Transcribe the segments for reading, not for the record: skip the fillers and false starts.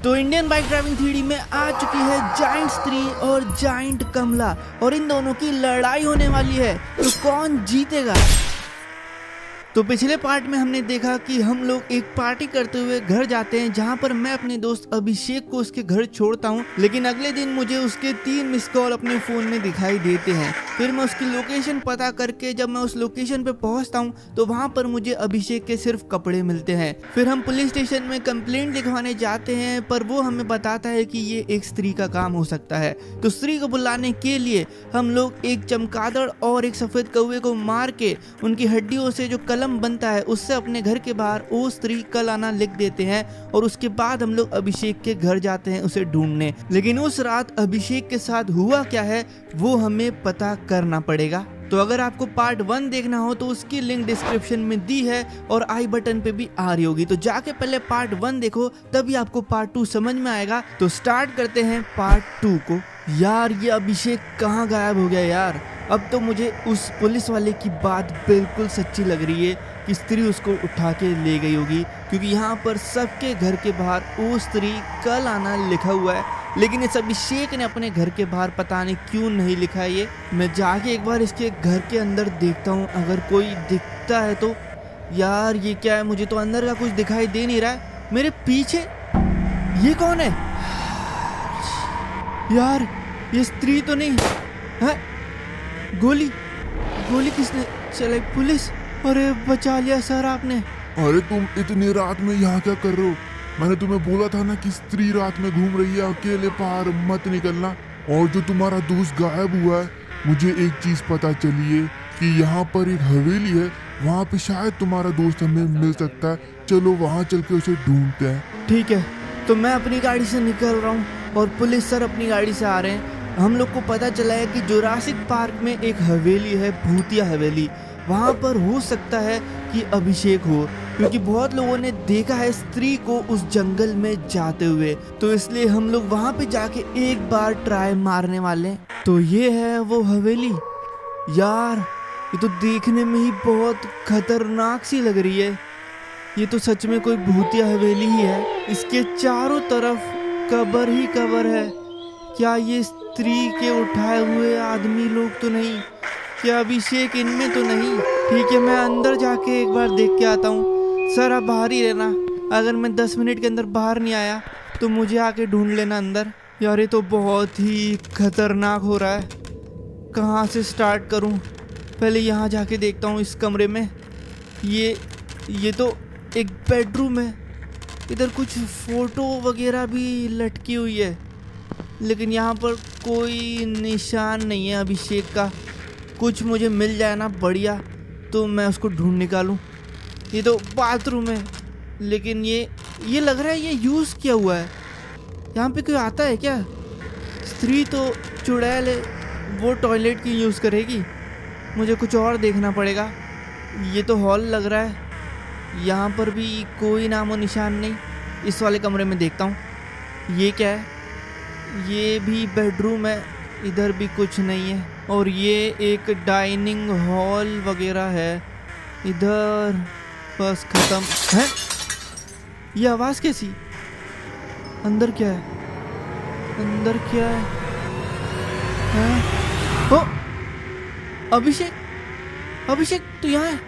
तो Indian bike driving 3D में आ चुकी है जायंट स्त्री और जायंट कमला और इन दोनों की लड़ाई होने वाली है। तो कौन जीतेगा? तो पिछले पार्ट में हमने देखा कि हम लोग एक पार्टी करते हुए घर जाते हैं जहां पर मैं अपने दोस्त अभिषेक को उसके घर छोड़ता हूं, लेकिन अगले दिन मुझे उसके 3 मिस कॉल अपने फोन में दिखाई देते हैं। फिर मैं उसकी लोकेशन पता करके जब मैं उस लोकेशन पे पहुंचता हूं तो वहां पर मुझे अभिषेक के सिर्फ कपड़े मिलते हैं। फिर हम पुलिस स्टेशन में कंप्लेंट लिखवाने जाते हैं, पर वो हमें बताता है कि ये एक स्त्री का काम हो सकता है। तो स्त्री को बुलाने के लिए हम लोग एक चमगादड़ और एक सफेद कौवे को मार के उनकी हड्डियों से जो कलम बनता है उससे अपने घर के बाहर ओ स्त्री कल आना लिख देते हैं और उसके बाद हम लोग अभिषेक के घर जाते हैं उसे ढूंढने। लेकिन उस रात अभिषेक के साथ हुआ क्या है वो हमें पता करना पड़ेगा। तो अगर आपको पार्ट 1 देखना हो तो उसकी लिंक डिस्क्रिप्शन में दी है और आई बटन पे भी आ रही होगी, तो जाके पहले पार्ट 1 देखो, तभी आपको पार्ट 2 समझ में आएगा। तो स्टार्ट करते हैं पार्ट 2 को। यार ये अभिषेक कहाँ गायब हो गया यार? अब तो मुझे उस पुलिस वाले की बात बिल्कुल सच्ची लग रही है कि स्त्री उसको उठा के ले गई होगी, क्योंकि यहाँ पर सबके घर के बाहर ओ स्त्री कल आना लिखा हुआ है, लेकिन इस अभिषेक ने अपने घर के बाहर पता नहीं क्यों नहीं लिखा है। ये मैं जाके एक बार इसके घर के अंदर देखता हूँ, अगर कोई दिखता है तो। यार ये क्या है? मुझे तो अंदर का कुछ दिखाई दे नहीं रहा है। मेरे पीछे ये कौन है यार? ये स्त्री तो नहीं है। गोली किसने चलाई? पुलिस? अरे बचा लिया सर आपने। अरे तुम इतनी रात में यहाँ क्या कर रहे हो? मैंने तुम्हें बोला था ना कि स्त्री रात में घूम रही है, अकेले बाहर मत निकलना। और जो तुम्हारा दोस्त गायब हुआ है, मुझे एक चीज पता चली है कि यहाँ पर एक हवेली है, वहाँ पे शायद तुम्हारा दोस्त हमें मिल सकता है। चलो वहाँ चल के उसे ढूंढते हैं। ठीक है, तो मैं अपनी गाड़ी से निकल रहा हूँ और पुलिस सर अपनी गाड़ी से आ रहे हैं। हम लोग को पता चला है कि जुरासिक पार्क में एक हवेली है, भूतिया हवेली। वहाँ पर हो सकता है कि अभिषेक हो, क्योंकि बहुत लोगों ने देखा है स्त्री को उस जंगल में जाते हुए, तो इसलिए हम लोग वहाँ पे जाके एक बार ट्राई मारने वाले हैं। तो ये है वो हवेली। यार ये तो देखने में ही बहुत खतरनाक सी लग रही है। ये तो सच में कोई भूतिया हवेली ही है। इसके चारों तरफ कब्र ही कब्र है। क्या ये स्त्री के उठाए हुए आदमी लोग तो नहीं? क्या अभिषेक इनमें तो नहीं? ठीक है, मैं अंदर जाके एक बार देख के आता हूँ। सर आप बाहर ही रहना, अगर मैं 10 मिनट के अंदर बाहर नहीं आया तो मुझे आके ढूंढ लेना अंदर। यार ये तो बहुत ही खतरनाक हो रहा है। कहाँ से स्टार्ट करूँ? पहले यहाँ जाके देखता हूँ इस कमरे में। ये तो एक बेडरूम है। इधर कुछ फोटो वगैरह भी लटकी हुई है, लेकिन यहाँ पर कोई निशान नहीं है अभिषेक का। कुछ मुझे मिल जाए ना बढ़िया, तो मैं उसको ढूंढ निकालूं। ये तो बाथरूम है, लेकिन ये लग रहा है ये यूज़ किया हुआ है। यहाँ पे कोई आता है क्या? स्त्री तो चुड़ैल है, वो टॉयलेट की यूज़ करेगी। मुझे कुछ और देखना पड़ेगा। ये तो हॉल लग रहा है, यहाँ पर भी कोई नामो निशान नहीं। इस वाले कमरे में देखता हूँ। ये क्या है? ये भी बेडरूम है, इधर भी कुछ नहीं है। और ये एक डाइनिंग हॉल वगैरह है। इधर बस खत्म है। ये आवाज़ कैसी? अंदर क्या है? अंदर क्या है? ओ अभिषेक तो यहाँ है।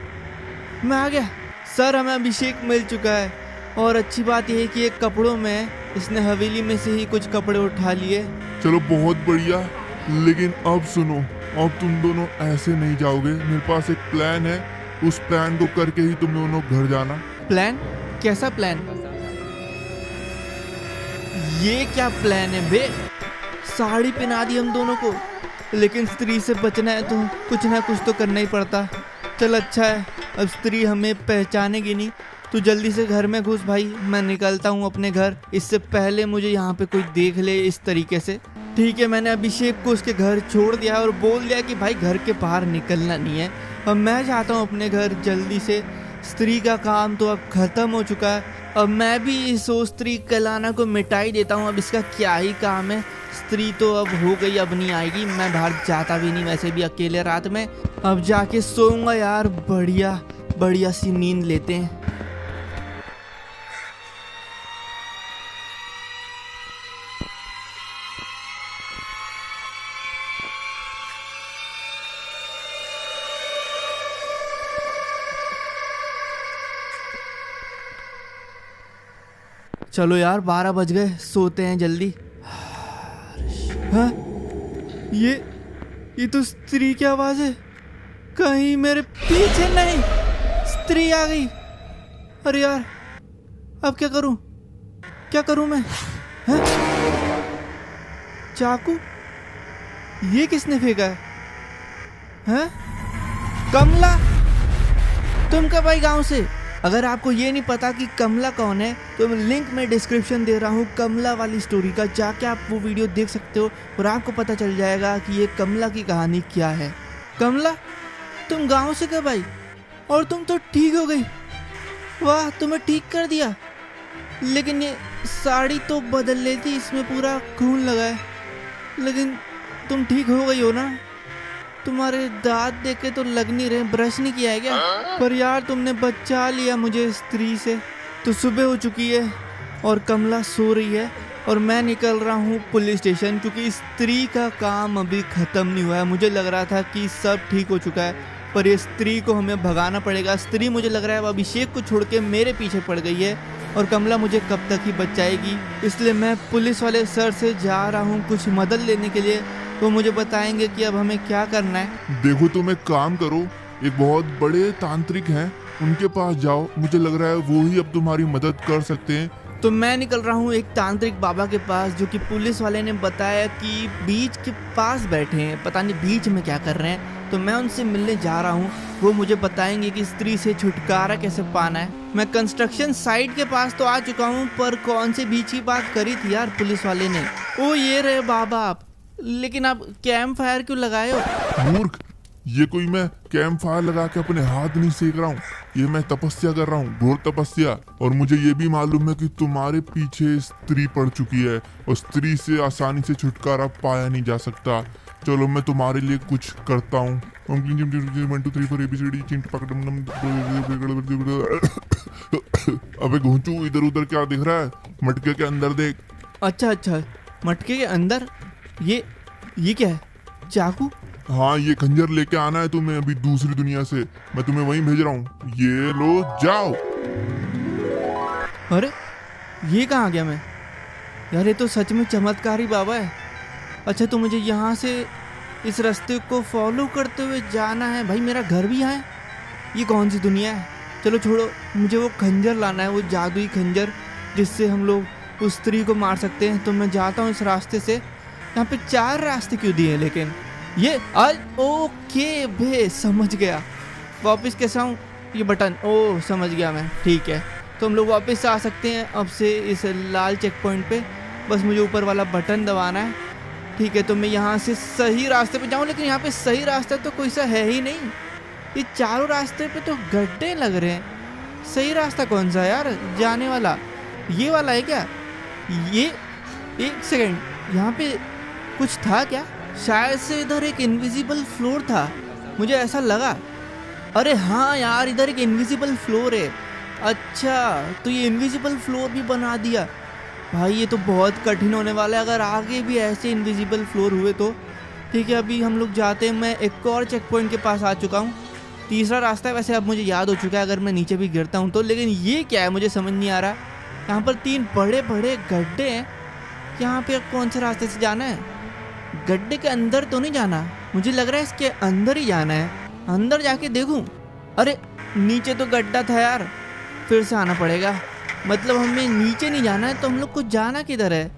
मैं आ गया सर, हमें अभिषेक मिल चुका है। और अच्छी बात यह है कि एक कपड़ों में इसने हवेली में से ही कुछ कपड़े उठा लिए। चलो बहुत बढ़िया, लेकिन अब सुनो, अब तुम दोनों ऐसे नहीं जाओगे। मेरे पास एक प्लान है, उस प्लान को करके ही तुम दोनों घर जाना। प्लान? कैसा प्लान? ये क्या प्लान है बे? साड़ी पहना दी हम दोनों को, लेकिन स्त्री से बचना है तो कुछ ना कुछ तो करना ही पड़ता। चल अच्छा है, अब स्त्री हमें पहचानेगी नहीं। तू जल्दी से घर में घुस भाई, मैं निकलता हूँ अपने घर, इससे पहले मुझे यहाँ पे कोई देख ले इस तरीके से। ठीक है, मैंने अभिषेक को उसके घर छोड़ दिया और बोल दिया कि भाई घर के बाहर निकलना नहीं है। अब मैं जाता हूँ अपने घर जल्दी से। स्त्री का काम तो अब खत्म हो चुका है। अब मैं भी इस स्त्री कलाना को मिटाई देता हूँ। अब इसका क्या ही काम है? स्त्री तो अब हो गई, अब नहीं आएगी। मैं बाहर जाता भी नहीं वैसे भी अकेले रात में। अब जाके सोऊंगा यार, बढ़िया सी नींद लेते हैं। चलो यार 12 बज गए, सोते हैं जल्दी। हाँ ये तो स्त्री की आवाज है। कहीं मेरे पीछे नहीं स्त्री आ गई। अरे यार अब क्या करूं मैं? हाँ? चाकू ये किसने फेंका है? हाँ? कमला तुम कब आई गांव से? अगर आपको ये नहीं पता कि कमला कौन है तो मैं लिंक में डिस्क्रिप्शन दे रहा हूँ कमला वाली स्टोरी का, जाके आप वो वीडियो देख सकते हो और आपको पता चल जाएगा कि ये कमला की कहानी क्या है। कमला तुम गांव से कब आई? और तुम तो ठीक हो गई। वाह तुम्हें ठीक कर दिया। लेकिन ये साड़ी तो बदल लेती, इसमें पूरा खून लगा है। लेकिन तुम ठीक हो गई हो ना? तुम्हारे दांत देख के तो लग नहीं रहे, ब्रश नहीं किया है क्या? पर यार तुमने बचा लिया मुझे स्त्री से। तो सुबह हो चुकी है और कमला सो रही है और मैं निकल रहा हूँ पुलिस स्टेशन, क्योंकि स्त्री का काम अभी ख़त्म नहीं हुआ है। मुझे लग रहा था कि सब ठीक हो चुका है, पर ये स्त्री को हमें भगाना पड़ेगा। स्त्री मुझे लग रहा है अब अभिषेक को छोड़ के मेरे पीछे पड़ गई है और कमला मुझे कब तक ही बचाएगी। इसलिए मैं पुलिस वाले सर से जा रहा हूँ कुछ मदद लेने के लिए, वो मुझे बताएंगे कि अब हमें क्या करना है। देखो तुम एक काम करो, एक बहुत बड़े तांत्रिक हैं, उनके पास जाओ। मुझे लग रहा है वो ही अब तुम्हारी मदद कर सकते हैं। तो मैं निकल रहा हूँ एक तांत्रिक बाबा के पास, जो कि पुलिस वाले ने बताया कि बीच के पास बैठे हैं, पता नहीं बीच में क्या कर रहे हैं। तो मैं उनसे मिलने जा रहा हूँ, वो मुझे बताएंगे कि स्त्री से छुटकारा कैसे पाना है। मैं कंस्ट्रक्शन साइट के पास तो आ चुका हूँ, पर कौन से बीच की बात करी थी यार पुलिस वाले ने? ओ ये रहे बाबा आप। लेकिन आप कैंप फायर क्यों लगाए हो? मूर्ख, ये कोई मैं कैंप फायर लगा के अपने हाथ नहीं सेक रहा हूँ, ये मैं तपस्या कर रहा हूँ, घोर तपस्या। और मुझे ये भी मालूम है कि तुम्हारे पीछे स्त्री पड़ चुकी है और स्त्री से आसानी से छुटकारा पाया नहीं जा सकता। चलो मैं तुम्हारे लिए कुछ करता हूँ। अबे घोंचू, इधर उधर क्या दिख रहा है? मटके के अंदर देख। अच्छा मटके के अंदर? ये क्या है? चाकू? हाँ, ये खंजर लेके आना है तुम्हें अभी दूसरी दुनिया से। मैं तुम्हें वहीं भेज रहा हूँ, ये लो जाओ। अरे ये कहाँ गया मैं? यार ये तो सच में चमत्कारी बाबा है। अच्छा तो मुझे यहाँ से इस रास्ते को फॉलो करते हुए जाना है। भाई मेरा घर भी यहाँ है, ये कौन सी दुनिया है? चलो छोड़ो, मुझे वो खंजर लाना है, वो जादुई खंजर जिससे हम लोग उस स्त्री को मार सकते हैं। तो मैं जाता हूँ इस रास्ते से। यहाँ पे 4 रास्ते क्यों दिए? लेकिन ये आज ओके बे, समझ गया। वापस कैसे आऊँ? ये बटन, ओ समझ गया मैं, ठीक है। तो हम लोग वापस आ सकते हैं अब से इस लाल चेक पॉइंट पे। बस मुझे ऊपर वाला बटन दबाना है, ठीक है। तो मैं यहाँ से सही रास्ते पे जाऊँ, लेकिन यहाँ पे सही रास्ता तो कोई सा है ही नहीं। ये चारों रास्ते पे तो गड्ढे लग रहे हैं। सही रास्ता कौन सा है यार जाने वाला? ये वाला है क्या? ये एक सेकेंड, यहाँ पे कुछ था क्या? शायद से इधर एक इनविजिबल फ्लोर था, मुझे ऐसा लगा। अरे हाँ यार, इधर एक इनविजिबल फ्लोर है। अच्छा तो ये इनविजिबल फ्लोर भी बना दिया। भाई ये तो बहुत कठिन होने वाला है अगर आगे भी ऐसे इनविजिबल फ्लोर हुए तो। ठीक है अभी हम लोग जाते हैं। मैं एक और चेक पॉइंट के पास आ चुका हूँ। तीसरा रास्ता है, वैसे अब मुझे याद हो चुका है अगर मैं नीचे भी गिरता हूँ तो। लेकिन ये क्या है मुझे समझ नहीं आ रहा। यहाँ पर 3 बड़े बड़े गड्ढे हैं। यहाँ पे कौन से रास्ते से जाना है? गड्ढे के अंदर तो नहीं जाना, मुझे लग रहा है इसके अंदर ही जाना है। अंदर जाके देखूं। अरे नीचे तो गड्ढा था यार, फिर से आना पड़ेगा। मतलब हमें नीचे नहीं जाना है, तो हम लोग को जाना किधर है?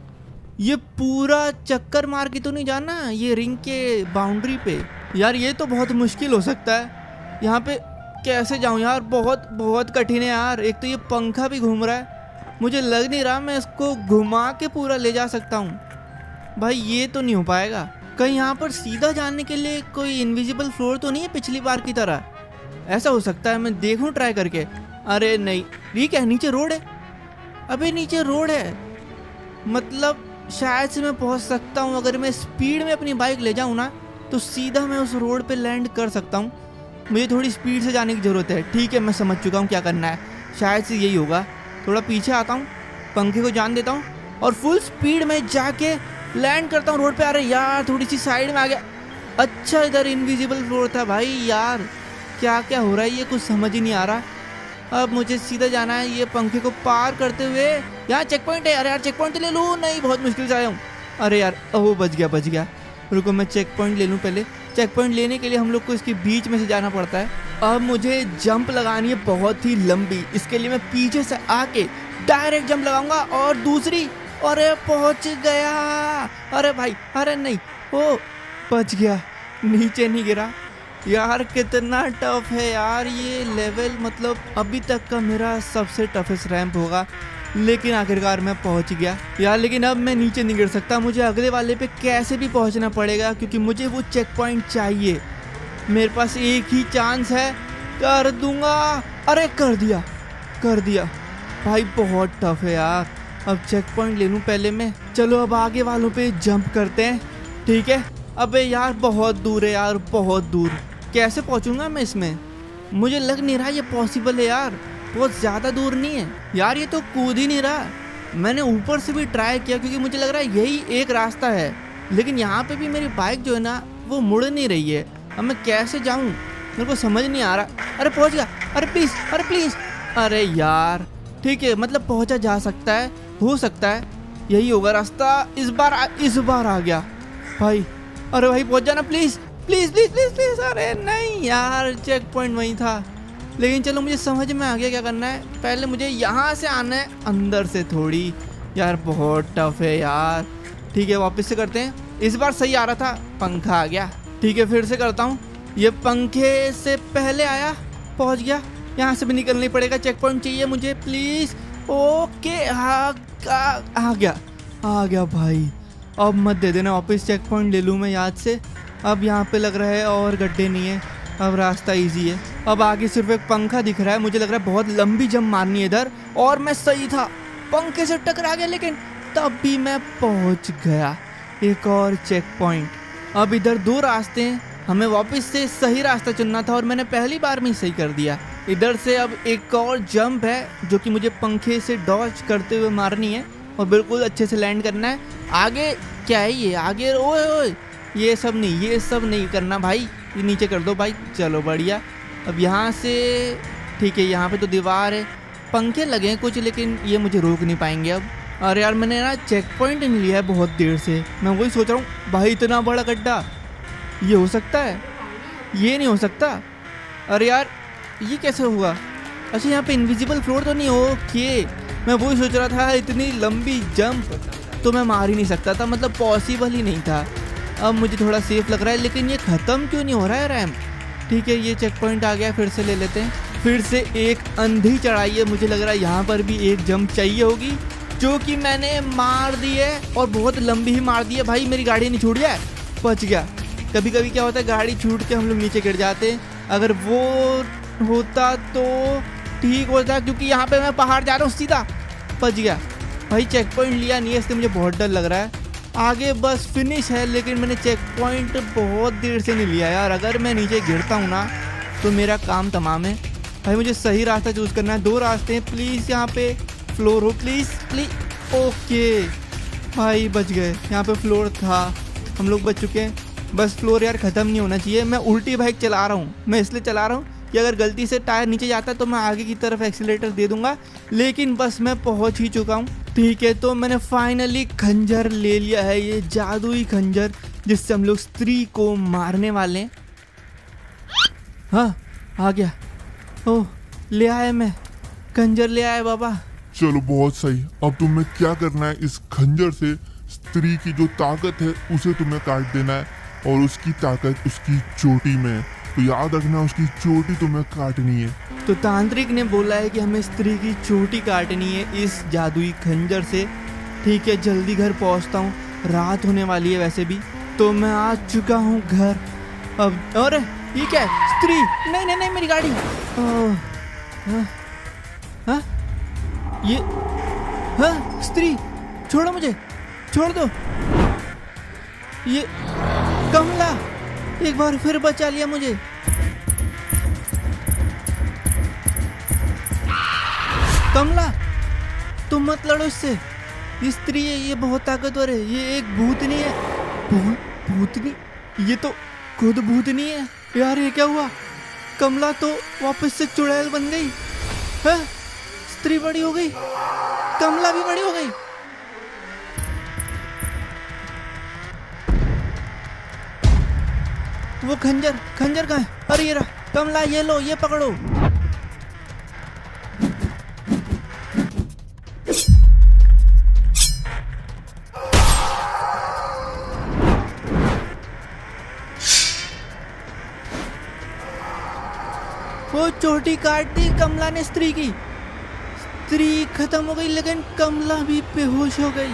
ये पूरा चक्कर मार के तो नहीं जाना ये रिंग के बाउंड्री पे? यार ये तो बहुत मुश्किल हो सकता है। यहाँ पे कैसे जाऊँ यार? बहुत बहुत कठिन है यार। एक तो ये पंखा भी घूम रहा है, मुझे लग नहीं रहा मैं इसको घुमा के पूरा ले जा सकता हूँ। भाई ये तो नहीं हो पाएगा। कहीं यहाँ पर सीधा जाने के लिए कोई इनविजिबल फ्लोर तो नहीं है पिछली बार की तरह? ऐसा हो सकता है, मैं देखूँ ट्राई करके। अरे नहीं, ठीक है नीचे रोड है। अबे नीचे रोड है, मतलब शायद से मैं पहुँच सकता हूँ। अगर मैं स्पीड में अपनी बाइक ले जाऊँ ना तो सीधा मैं उस रोड पे लैंड कर सकता हूँ। मुझे थोड़ी स्पीड से जाने की ज़रूरत है। ठीक है मैं समझ चुका हूँ क्या करना है, शायद से यही होगा। थोड़ा पीछे आता हूँ, पंखे को जान देता हूँ और फुल स्पीड में जाके लैंड करता हूँ रोड पे। अरे यार थोड़ी सी साइड में आ गया। अच्छा इधर इनविजिबल फ्लोर था। भाई यार क्या क्या हो रहा है, ये कुछ समझ ही नहीं आ रहा। अब मुझे सीधा जाना है ये पंखे को पार करते हुए। यहाँ चेक पॉइंट है। अरे यार चेक पॉइंट तो ले लूँ। नहीं, बहुत मुश्किल से आया हूँ। अरे यार वो बच गया। रुको मैं चेक पॉइंट ले लूँ पहले। चेक पॉइंट लेने के लिए हम लोग को इसके बीच में से जाना पड़ता है। अब मुझे जंप लगानी है बहुत ही लंबी। इसके लिए मैं पीछे से आके डायरेक्ट जंप लगाऊंगा और दूसरी। अरे पहुंच गया। अरे भाई, अरे नहीं, ओ बच गया, नीचे नहीं गिरा। यार कितना टफ है यार ये लेवल, मतलब अभी तक का मेरा सबसे टफेस्ट रैंप होगा। लेकिन आखिरकार मैं पहुंच गया यार। लेकिन अब मैं नीचे नहीं गिर सकता, मुझे अगले वाले पे कैसे भी पहुंचना पड़ेगा क्योंकि मुझे वो चेक पॉइंट चाहिए। मेरे पास एक ही चांस है, कर दूंगा। अरे कर दिया भाई, बहुत टफ है यार। अब चेक पॉइंट ले लूँ पहले मैं। चलो अब आगे वालों पे जंप करते हैं, ठीक है। अबे यार बहुत दूर है यार, बहुत दूर। कैसे पहुंचूंगा मैं इसमें? मुझे लग नहीं रहा ये पॉसिबल है यार, बहुत ज़्यादा दूर नहीं है यार। ये तो कूद ही नहीं रहा। मैंने ऊपर से भी ट्राई किया क्योंकि मुझे लग रहा है यही एक रास्ता है, लेकिन यहाँ पे भी मेरी बाइक जो है ना वो मुड़ नहीं रही है। अब मैं कैसे जाऊँ, मेरे को समझ नहीं आ रहा। अरे पहुँच गया। अरे प्लीज़। अरे यार ठीक है, मतलब पहुँचा जा सकता है, हो सकता है यही होगा रास्ता। इस बार आ गया भाई। अरे भाई पहुँच जाना प्लीज़। अरे नहीं यार, चेक पॉइंट वहीं था। लेकिन चलो मुझे समझ में आ गया क्या करना है। पहले मुझे यहाँ से आना है, अंदर से थोड़ी। यार बहुत टफ है यार। ठीक है वापस से करते हैं। इस बार सही आ रहा था, पंखा आ गया। ठीक है फिर से करता हूँ। ये पंखे से पहले आया, पहुँच गया। यहाँ से भी निकलना ही पड़ेगा, चेक पॉइंट चाहिए मुझे प्लीज़। ओके आ गया भाई। अब मत दे देना वापस, चेक पॉइंट ले लूँ मैं याद से। अब यहाँ पे लग रहा है और गड्ढे नहीं है, अब रास्ता इजी है। अब आगे सिर्फ एक पंखा दिख रहा है, मुझे लग रहा है बहुत लंबी जंप मारनी है इधर। और मैं सही था, पंखे से टकरा गया, लेकिन तब भी मैं पहुंच गया। एक और चेक पॉइंट। अब इधर दो रास्ते हैं, हमें वापस से सही रास्ता चुनना था और मैंने पहली बार में ही सही कर दिया। इधर से अब एक और जंप है जो कि मुझे पंखे से डॉज करते हुए मारनी है और बिल्कुल अच्छे से लैंड करना है। आगे क्या है ये, आगे ओए ये सब नहीं करना भाई, ये नीचे कर दो भाई। चलो बढ़िया। अब यहाँ से ठीक है, यहाँ पे तो दीवार है, पंखे लगे हैं कुछ, लेकिन ये मुझे रोक नहीं पाएंगे अब। अरे यार मैंने ना चेक पॉइंट नहीं लिया है बहुत देर से, मैं वही सोच रहा हूँ भाई इतना बड़ा गड्ढा, ये हो सकता है? ये नहीं हो सकता। अरे यार ये कैसे हुआ? अच्छा यहाँ पे इनविजिबल फ्लोर तो नहीं? ओके, मैं वही सोच रहा था, इतनी लंबी जंप तो मैं मार ही नहीं सकता था, मतलब पॉसिबल ही नहीं था। अब मुझे थोड़ा सेफ लग रहा है, लेकिन ये ख़त्म क्यों नहीं हो रहा है रैंप? ठीक है ये चेक पॉइंट आ गया, फिर से ले लेते हैं। फिर से एक अंधी चढ़ाई है, मुझे लग रहा है यहाँ पर भी एक जंप चाहिए होगी, जो कि मैंने मार दी है और बहुत लंबी ही मार दी है। भाई मेरी गाड़ी नहीं छूट गया, बच गया। कभी कभी क्या होता है, गाड़ी छूट के हम लोग नीचे गिर जाते हैं, अगर वो होता तो ठीक होता, क्योंकि यहाँ पे मैं पहाड़ जा रहा हूँ सीधा, बच गया। भाई चेक पॉइंट लिया नहीं है, इसलिए मुझे बहुत डर लग रहा है। आगे बस फिनिश है, लेकिन मैंने चेक पॉइंट बहुत देर से नहीं लिया यार। अगर मैं नीचे गिरता हूँ ना तो मेरा काम तमाम है। भाई मुझे सही रास्ता चूज़ करना है, दो रास्ते हैं, प्लीज़ यहाँ पे फ्लोर हो, प्लीज़। ओके भाई बच गए, यहाँ पे फ्लोर था, हम लोग बच चुके हैं। बस फ्लोर यार ख़त्म नहीं होना चाहिए। मैं उल्टी बाइक चला रहा हूँ, मैं इसलिए चला रहा हूँ कि अगर गलती से टायर नीचे जाता है तो मैं आगे की तरफ एक्सीलरेटर दे दूंगा, लेकिन बस मैं पहुँच ही चुका हूँ। ठीक है तो मैंने फाइनली खंजर ले लिया है, ये जादुई खंजर जिससे हम लोग स्त्री को मारने वाले हैं। हाँ आ गया, ओह ले आया, मैं खंजर ले आया बाबा। चलो बहुत सही। अब तुम्हें क्या करना है, इस खंजर से स्त्री की जो ताकत है उसे तुम्हें काट देना है, और उसकी ताकत उसकी चोटी में है, तो याद रखना उसकी चोटी तुम्हें काटनी है। तो तांत्रिक ने बोला है कि हमें स्त्री की चोटी काटनी है इस जादुई खंजर से। ठीक है जल्दी घर पहुंचता हूँ, रात होने वाली है वैसे भी। तो मैं आ चुका हूँ घर अब। और ये क्या है, स्त्री? नहीं मेरी गाड़ी। हाँ ये, हाँ स्त्री छोड़ो मुझे, छोड़ दो। ये कमला एक बार फिर बचा लिया मुझे। कमला तुम मत लड़ो इससे, ये स्त्री है, ये बहुत ताकतवर है, ये एक भूतनी है। भूतनी? ये तो खुद भूतनी है यार। ये क्या हुआ? कमला तो वापस से चुड़ैल बन गई। है? स्त्री बड़ी हो गई, कमला भी बड़ी हो गई। वो खंजर कहाँ है? अरे ये रहा, कमला ये लो, ये पकड़ो। वो चोटी काट दी कमला ने स्त्री की। स्त्री खत्म हो गई लेकिन कमला भी बेहोश हो गई।